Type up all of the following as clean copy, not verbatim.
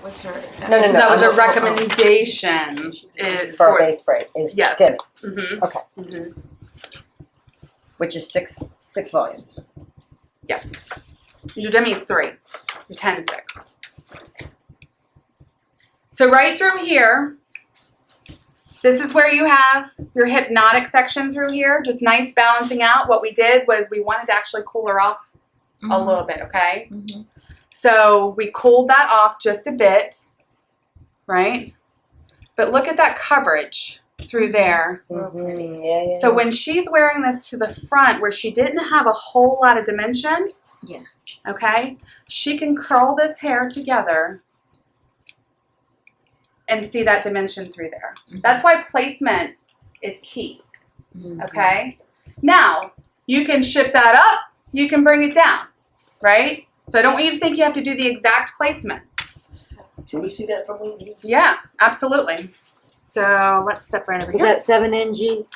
That was her. No. That was a recommendation For base spray is Yes. dim it. Mm-hmm. Okay. Mm-hmm. Which is six volumes. Your demi is 3. Your 10 is 6. So right through here, this is where you have your hypnotic section through here. Just nice balancing out. What we did was we wanted to actually cool her off a little bit, okay? Mm-hmm. So we cooled that off just a bit, right? But look at that coverage through there. Mm-hmm. Yeah. So when she's wearing this to the front where she didn't have a whole lot of dimension, Yeah. okay, she can curl this hair together and see that dimension through there. That's why placement is key, okay? Now, you can shift that up, you can bring it down, right? So I don't want you to think you have to do the exact placement. Can we see that from you? Yeah, absolutely. So let's step right over Was here. that 7NG?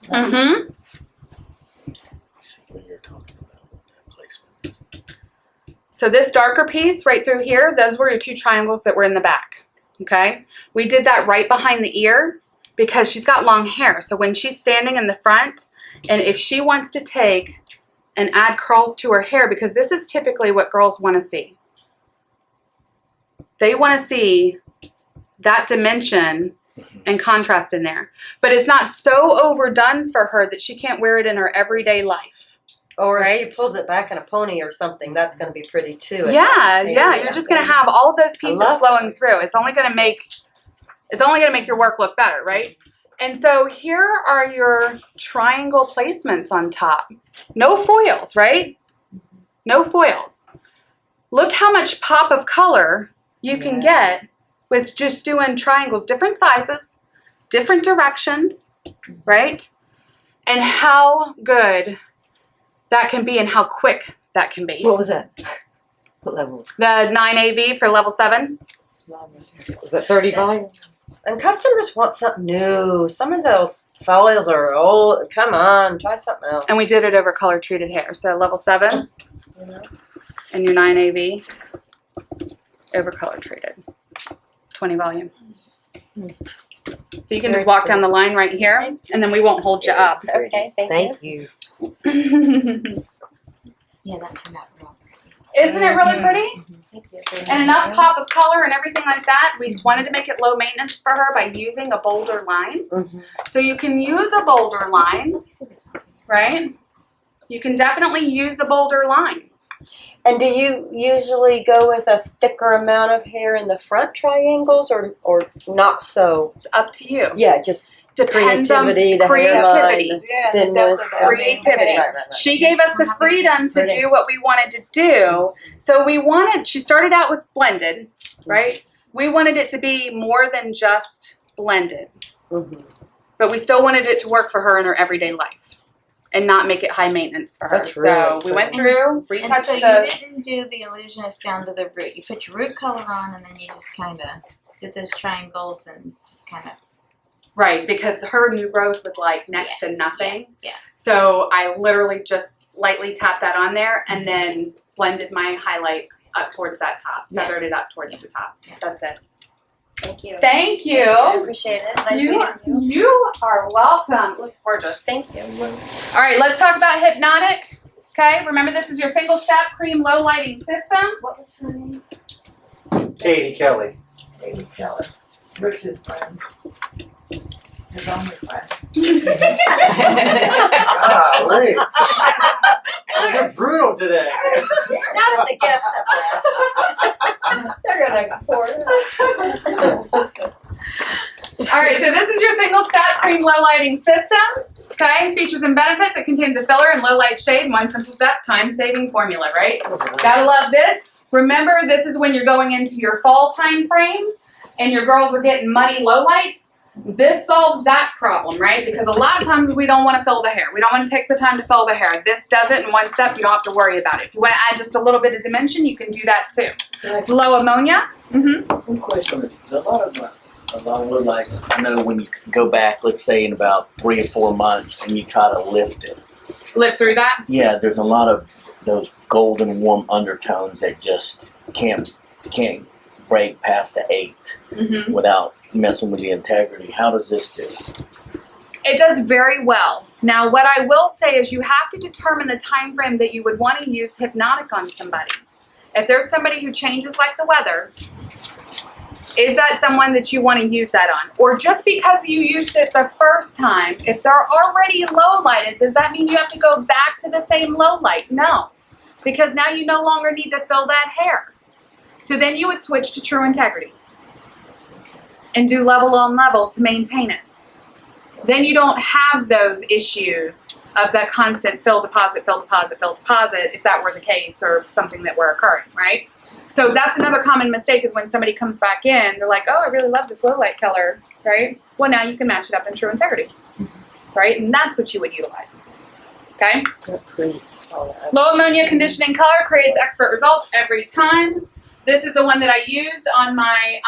Mm-hmm. See what you're talking about with that placement. So this darker piece right through here, those were your 2 triangles that were in the back, okay? We did that right behind the ear because she's got long hair. So when she's standing in the front, and if she wants to take and add curls to her hair, because this is typically what girls want to see. They want to see that dimension and contrast in there. But it's not so overdone for her that she can't wear it in her everyday life. Or if Right. she pulls it back in a pony or something, that's going to be pretty too. Yeah. You're just going to have all of those pieces love flowing that. through. It's only going to make your work look better, right? And so here are your triangle placements on top. No foils, right? No foils. Look how much pop of color you can get with just doing triangles, different sizes, different directions, right? And how good that can be and how quick that can be. What was that? What level? The 9AV for level 7. Was it 30 volumes? And customers want something new. Some of the foils are old. Come on, try something else. And we did it over color treated hair. So level 7 and your 9AV over color treated. 20 volume. So you can just walk down the line right here and then we won't hold you up. Okay, Thank you. Yeah, that turned out real pretty. Isn't it really pretty? Thank you. And enough pop of color and everything like that. We wanted to make it low maintenance for her by using a bolder line. So you can use a bolder line, right? You can definitely use a bolder line. And do you usually go with a thicker amount of hair in the front triangles or not so? It's up to you. Yeah, just Depends on creativity, the creativity. thinness. Creativity. She gave us the freedom to do what we wanted to do. So she started out with blended, right? We wanted it to be more than just blended. But we still wanted it to work for her in her everyday life and not make it high maintenance for her. That's so really we went through, And retouched so you the... didn't do the illusionist down to the root. You put your root color on and then you just kind of did those triangles and just kind of... Right, because her new growth was like next to nothing. Yeah. So I literally just lightly tapped that on there and then blended my highlight up towards that top, feathered it up towards the top. That's it. Thank you. Thank you. I appreciate it. Nice meeting you. You are welcome. Looks gorgeous. Thank you. All right, let's talk about hypnotic. Okay, remember this is your single step cream low lighting system. What was her name? Katie Kelly. Katie Keller, Rich's friend. His only friend. Golly. You're brutal today. Now that the guests have left, they're gonna pour it. All right, so this is your single step cream low lighting system. Okay, features and benefits. It contains a filler and low light shade, one simple step, time saving formula, right? Gotta love this. Remember, this is when you're going into your fall time frame and your girls are getting muddy low lights. This solves that problem, right? Because a lot of times we don't want to fill the hair. We don't want to take the time to fill the hair. This does it in one step. You don't have to worry about it. If you want to add just a little bit of dimension, you can do that too. It's low ammonia. One question is, a lot of low lights, I know when you go back, let's say in about 3 or 4 months, and you try to lift it. Live through that. Yeah, there's a lot of those golden warm undertones that just can't break past the 8 Mm-hmm. without messing with the integrity. How does this do? It does very well. Now, what I will say is you have to determine the time frame that you would want to use hypnotic on somebody. If there's somebody who changes like the weather, is that someone that you want to use that on? Or just because you used it the first time, if they're already low lighted, does that mean you have to go back to the same low light? No, because now you no longer need to fill that hair. So then you would switch to true integrity and do level on level to maintain it. Then you don't have those issues of that constant fill, deposit, fill, deposit, fill, deposit, if that were the case or something that were occurring, right? So that's another common mistake is when somebody comes back in, they're like, oh, I really love this low light color, right? Well, now you can match it up in true integrity, right? And that's what you would utilize, okay? Low ammonia conditioning color creates expert results every time. This is the one that I used on my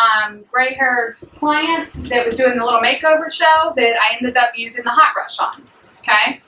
gray-haired client that was doing the little makeover show that I ended up using the hot rush on, okay?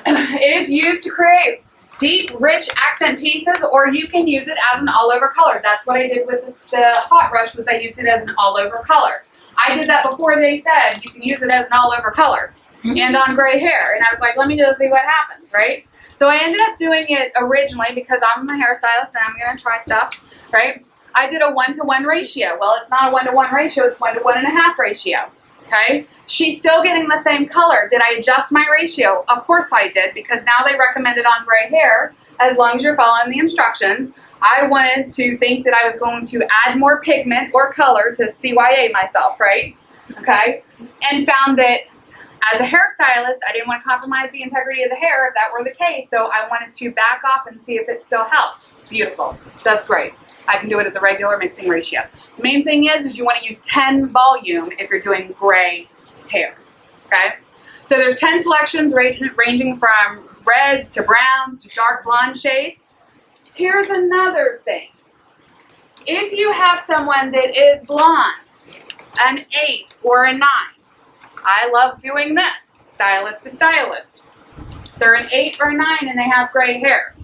It is used to create deep, rich accent pieces, or you can use it as an all-over color. That's what I did with the hot rush was I used it as an all-over color. I did that before they said you can use it as an all-over color and on gray hair. And I was like, let me just see what happens, right? So I ended up doing it originally because I'm a hairstylist and I'm going to try stuff, right? I did a 1-to-1 ratio. Well, it's not a 1-to-1 ratio. It's 1-to-1.5 ratio, okay? She's still getting the same color. Did I adjust my ratio? Of course I did, because now they recommend it on gray hair as long as you're following the instructions. I wanted to think that I was going to add more pigment or color to CYA myself, right? Okay? And found that as a hairstylist, I didn't want to compromise the integrity of the hair if that were the case, so I wanted to back off and see if it still helps. Beautiful. That's great. I can do it at the regular mixing ratio. The main thing is you want to use 10 volume if you're doing gray hair, okay? So there's 10 selections ranging from reds to browns to dark blonde shades. Here's another thing. If you have someone that is blonde, an 8 or a 9, I love doing this, stylist to stylist. They're an 8 or 9 and they have gray hair.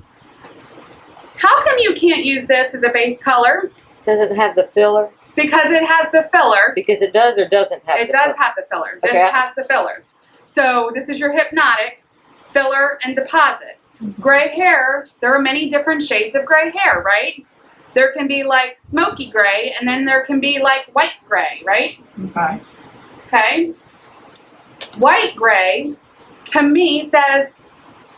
How come you can't use this as a base color? Does it have the filler? Because it has the filler. Because it does or doesn't have It the does filler? have the filler. This Okay. has the filler. So this is your hypnotic, filler, and deposit. Gray hair, there are many different shades of gray hair, right? There can be like smoky gray, and then there can be like white gray, right? Okay. Okay? White gray, to me, says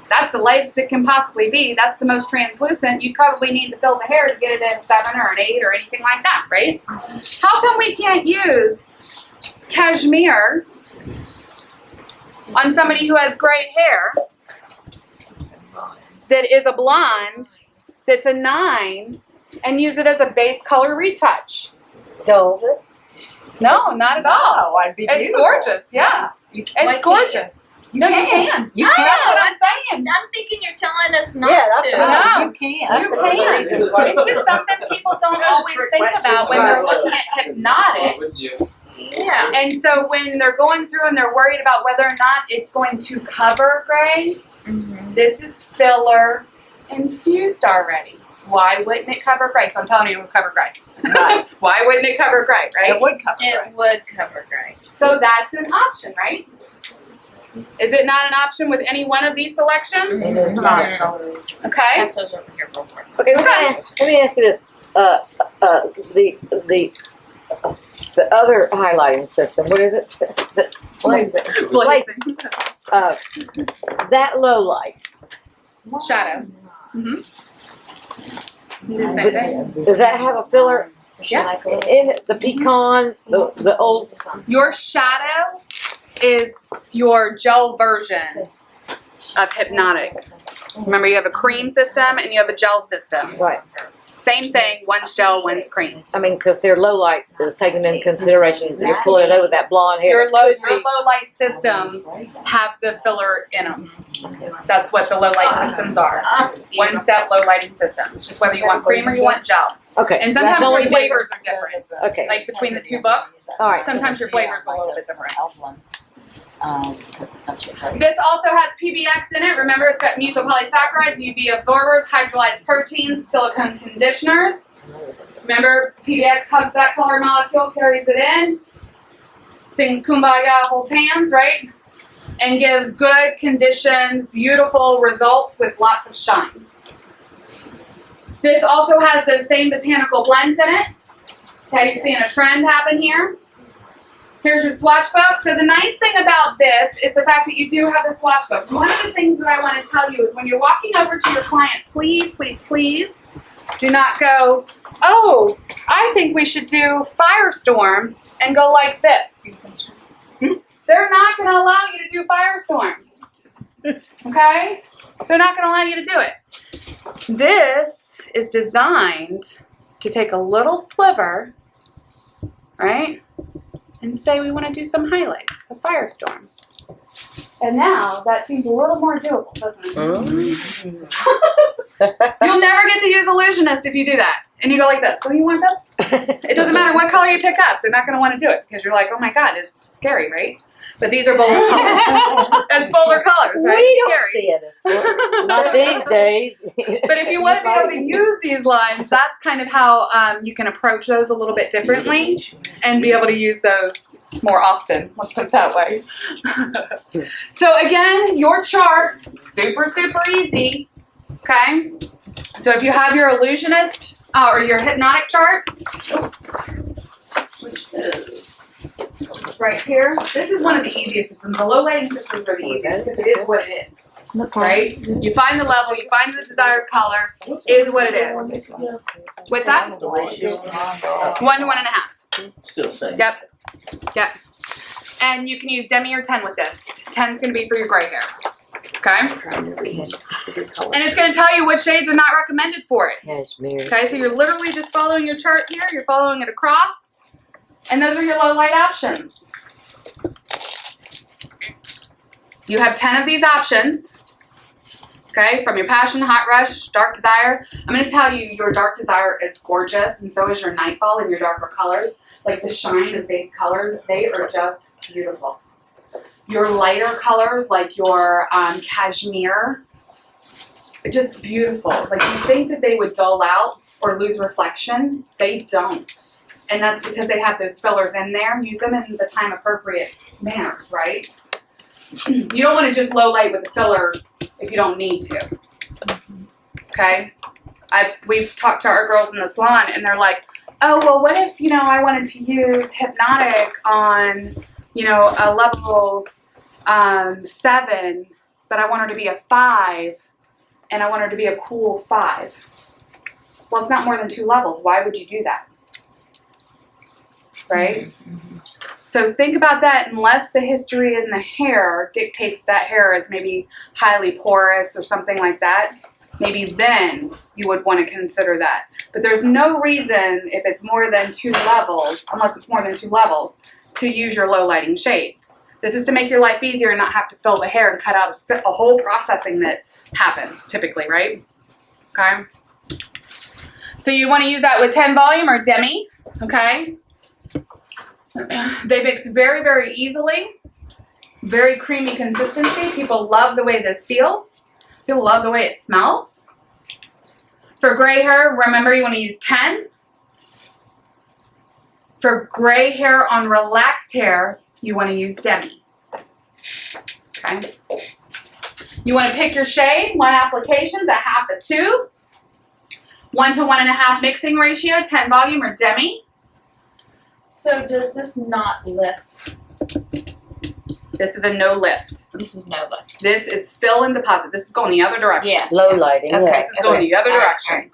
that's the lightest it can possibly be. That's the most translucent. You probably need to fill the hair to get it at a 7 or an 8 or anything like that, right? How come we can't use cashmere on somebody who has gray hair that is a blonde, that's a 9, and use it as a base color retouch? Dulls it? No, not at all. Oh, I'd be It's beautiful. gorgeous, yeah. Why It's gorgeous. No, you can. You That's can. what I'm saying. I'm thinking you're telling us not Yeah, that's to. what No. You can. You can. It's just something people don't always think about when they're looking at hypnotic. Yeah. And so when they're going through and they're worried about whether or not it's going to cover gray, this is filler infused already. Why wouldn't it cover gray? So I'm telling you it would cover gray. Right. Why wouldn't it cover gray, right? It would cover It would cover gray. So that's an option, right? Is it not an option with any one of these selections? It is not. Okay. That's those over here real quick. Okay, let me ask you this. The other highlighting system, what is it? What is it? Blazing. That low light, Shadow. Do the same thing. does that have a filler Yeah. in it? The pecans, the old, Your shadow is your gel version of hypnotic. Remember, you have a cream system and you have a gel system. right. Same thing, one's gel, one's cream. I mean, because their low light is taken into consideration. You're pulling it over that blonde hair. Your low light systems have the filler in them. That's what the low light systems are. One step low lighting system. It's just whether you want cream or you want gel. Okay. And that's sometimes the only your flavors are different. Okay. Like between the two books, All right. sometimes your flavors are a little bit different. This This also has PBX in it. Remember, it's got mucopolysaccharides, UV absorbers, hydrolyzed proteins, silicone conditioners. Remember, PBX hugs that color molecule, carries it in, sings Kumbaya, holds hands, right? And gives good conditioned, beautiful results with lots of shine. This also has those same botanical blends in it. Okay, you're seeing a trend happen here. Here's your swatch book. So the nice thing about this is the fact that you do have the swatch book. One of the things that I want to tell you is when you're walking over to your client, please, please, please do not go, oh, I think we should do Firestorm and go like this. They're not going to allow you to do Firestorm. Okay? They're not going to allow you to do it. This is designed to take a little sliver, right? And say we want to do some highlights, a Firestorm. And now that seems a little more doable, doesn't it? You'll never get to use Illusionist if you do that. And you go like this. So you want this? It doesn't matter what color you pick up. They're not going to want to do it because you're like, oh my God, it's scary, right? But these are bolder colors. It's bolder colors, right? We don't Scary. see it as not these days. But if you want to be able to use these lines, that's kind of how you can approach those a little bit differently and be able to use those more often. Let's put it that way. So again, your chart, super, super easy. Okay? So if you have your illusionist or your hypnotic chart, which is right here. This is one of the easiest systems. The low lighting systems are the easiest because it is what it is. Right? You find the level, you find the desired color, is what it is. What's that? 1 to 1.5. Still same. Yep. Yep. And you can use demi or 10 with this. 10 is going to be for your gray hair. Okay? And it's going to tell you what shades are not recommended for it. Okay, so you're literally just following your chart here. You're following it across. And those are your low light options. You have 10 of these options. Okay, from your passion, hot rush, dark desire. I'm going to tell you your dark desire is gorgeous, and so is your nightfall and your darker colors. Like the shine as base colors, they are just beautiful. Your lighter colors, like your cashmere, just beautiful. Like you think that they would dull out or lose reflection, they don't. And that's because they have those fillers in there. Use them in the time appropriate manners, right? You don't want to just low light with a filler if you don't need to. Okay? We've talked to our girls in the salon and they're like, oh, well, what if, I wanted to use hypnotic on, a level 7, but I want her to be a 5 and I want her to be a cool 5. Well, it's not more than 2 levels. Why would you do that? Right? So think about that unless the history in the hair dictates that hair is maybe highly porous or something like that. Maybe then you would want to consider that. But there's no reason if it's more than 2 levels, unless it's more than 2 levels, to use your low lighting shades. This is to make your life easier and not have to fill the hair and cut out a whole processing that happens typically, right? Okay. So you want to use that with 10 volume or demi, okay? They mix very, very easily. Very creamy consistency. People love the way this feels. People love the way it smells. For gray hair, remember you want to use 10. For gray hair on relaxed hair, you want to use demi. Okay. You want to pick your shade. 1 applications, a half, a 2. 1 to 1.5 mixing ratio, 10 volume or demi. So does this not lift? This is a no lift. This is no lift. This is fill and deposit. This is going the other direction. Yeah. Low lighting. Okay. Yes. This is going the other direction.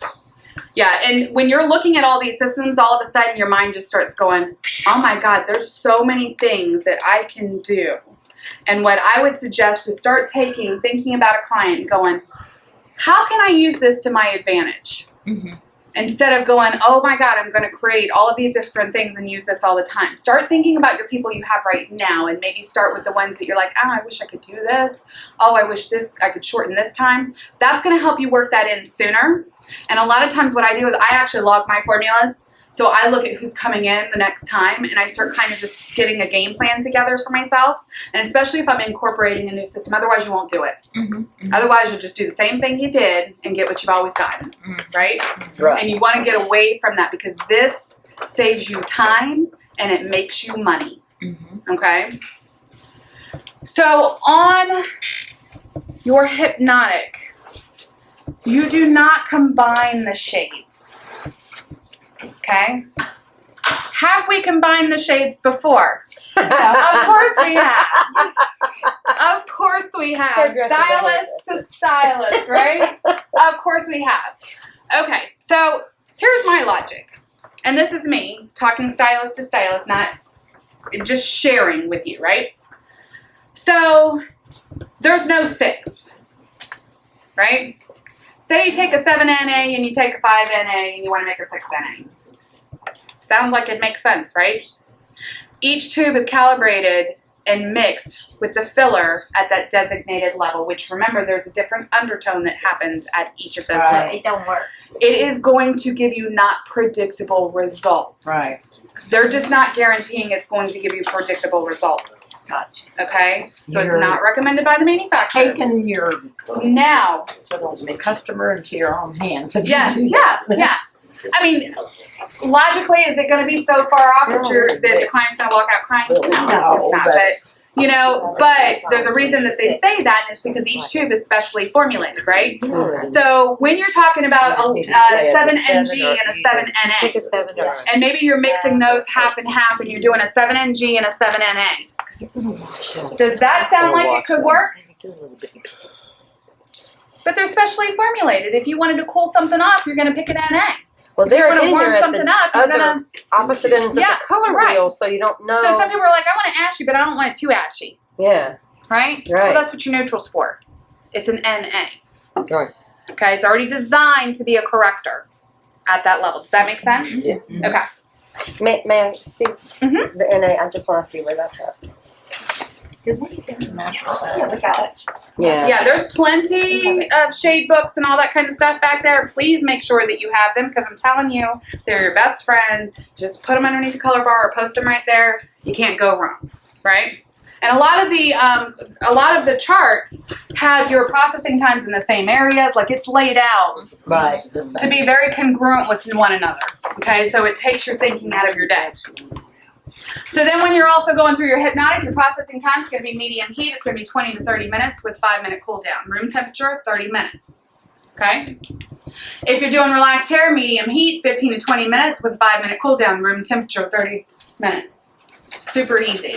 Yeah, and when you're looking at all these systems, all of a sudden your mind just starts going, oh my God, there's so many things that I can do. And what I would suggest is start thinking about a client and going, how can I use this to my advantage? Mm-hmm. Instead of going, oh my God, I'm going to create all of these different things and use this all the time. Start thinking about your people you have right now and maybe start with the ones that you're like, oh, I wish I could do this. Oh, I wish I could shorten this time. That's going to help you work that in sooner. And a lot of times what I do is I actually log my formulas So I look at who's coming in the next time, and I start kind of just getting a game plan together for myself. And especially if I'm incorporating a new system, otherwise you won't do it. Otherwise you'll just do the same thing you did and get what you've always gotten, right? Right. And you want to get away from that because this saves you time and it makes you money. Okay? So on your hypnotic, you do not combine the shades. Okay? Have we combined the shades before? Of course we have. Of course we have. Hairdresser to Stylist to stylist, right? Of course we have. Okay, so here's my logic. And this is me talking stylist to stylist, not just sharing with you, right? So there's no 6, right? Say you take a 7 NA and you take a 5 NA and you want to make a 6 NA. Sounds like it makes sense, right? Each tube is calibrated and mixed with the filler at that designated level, which remember there's a different undertone that happens at each of those levels. It don't work. It is going to give you not predictable results. Right. They're just not guaranteeing it's going to give you predictable results. Gotcha. Okay? So You're it's not recommended by the manufacturer. Taking your Now, customer into your own hands. if you yes, do that. yeah. I mean, logically, is it going to be so far off that the client's going to walk out crying? No, it's not. But, you know, but there's a reason that they say that, and it's because each tube is specially formulated, right? So when you're talking about a 7 NG and a 7 Take a NA, 7 or and maybe you're mixing those half and half, and you're doing a 7 NG and a 7 NA, does that sound like it could work? But they're specially formulated. If you wanted to cool something off, you're going to pick an NA. Well, If you there want to again, warm you're at something the up, you're going other to... opposite ends Yeah, of the color right. wheel, so you don't know. So some people are like, I want it ashy, but I don't want it too ashy. Yeah. Right? Right. Well, that's what your neutral's for. It's an NA. Right. Okay, it's already designed to be a corrector at that level. Does that make sense? Yeah. Okay. May I see Mhm. the NA? I just want to see where that's at. Did we get the natural? Yeah, we got it. Yeah. Yeah, there's plenty of shade books and all that kind of stuff back there. Please make sure that you have them because I'm telling you, they're your best friend. Just put them underneath the color bar or post them right there. You can't go wrong, right? And a lot of the charts have your processing times in the same areas. Like it's laid out Right. to be very congruent with one another. Okay, so it takes your thinking out of your day. So then when you're also going through your hypnotic, your processing time is going to be medium heat. It's going to be 20 to 30 minutes with 5-minute cool down. Room temperature, 30 minutes. Okay? If you're doing relaxed hair, medium heat, 15 to 20 minutes with 5-minute cool down. Room temperature, 30 minutes. Super easy.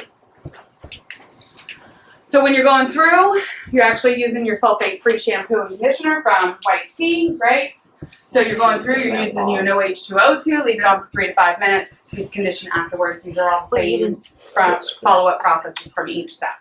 So when you're going through, you're actually using your sulfate-free shampoo and conditioner from White Tea, right? So you're going through, you're using your no H2O2, leave it on for 3 to 5 minutes, you condition afterwards. These are all the same from follow-up processes from each step.